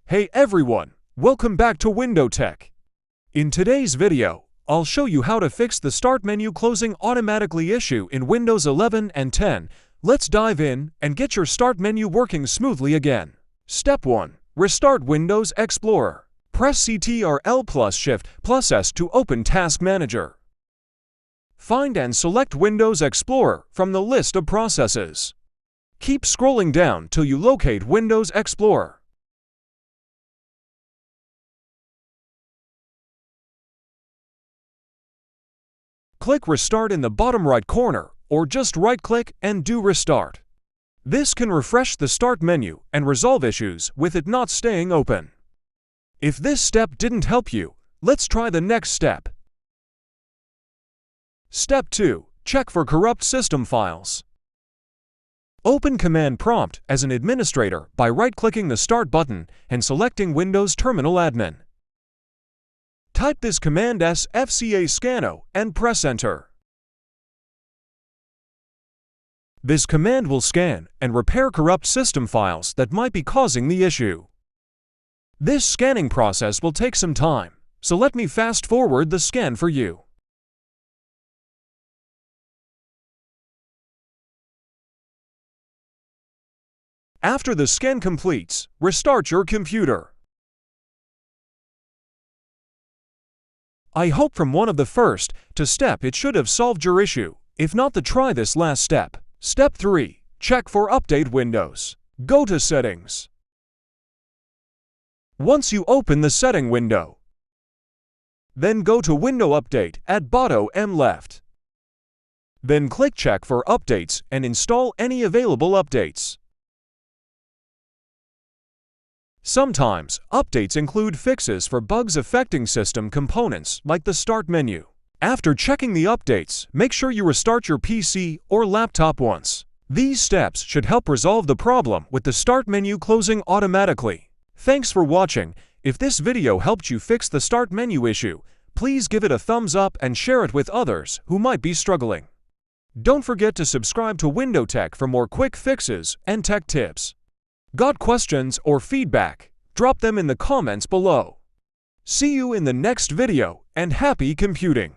Hey everyone, welcome back to WindowzTech. In today's video, I'll show you how to fix the Start menu closing automatically issue in Windows 11 and 10. Let's dive in and get your Start menu working smoothly again. Step 1. Restart Windows Explorer. Press Ctrl plus Shift plus S to open Task Manager. Find and select Windows Explorer from the list of processes. Keep scrolling down till you locate Windows Explorer. Click Restart in the bottom right corner, or just right-click and do Restart. This can refresh the Start menu and resolve issues with it not staying open. If this step didn't help you, let's try the next step. Step 2. Check for corrupt system files. Open Command Prompt as an administrator by right-clicking the Start button and selecting Windows Terminal Admin. Type this command as fcascano and press Enter. This command will scan and repair corrupt system files that might be causing the issue. This scanning process will take some time, so let me fast forward the scan for you. After the scan completes, restart your computer. I hope from one of the first two steps it should have solved your issue. If not, then try this last step. Step 3. Check for Update Windows. Go to Settings. Once you open the setting window, then go to Window Update at bottom left. Then click Check for Updates and install any available updates. Sometimes, updates include fixes for bugs affecting system components like the Start menu. After checking the updates, make sure you restart your PC or laptop once. These steps should help resolve the problem with the Start menu closing automatically. Thanks for watching. If this video helped you fix the Start menu issue, please give it a thumbs up and share it with others who might be struggling. Don't forget to subscribe to WindowzTech for more quick fixes and tech tips. Got questions or feedback? Drop them in the comments below. See you in the next video, and happy computing!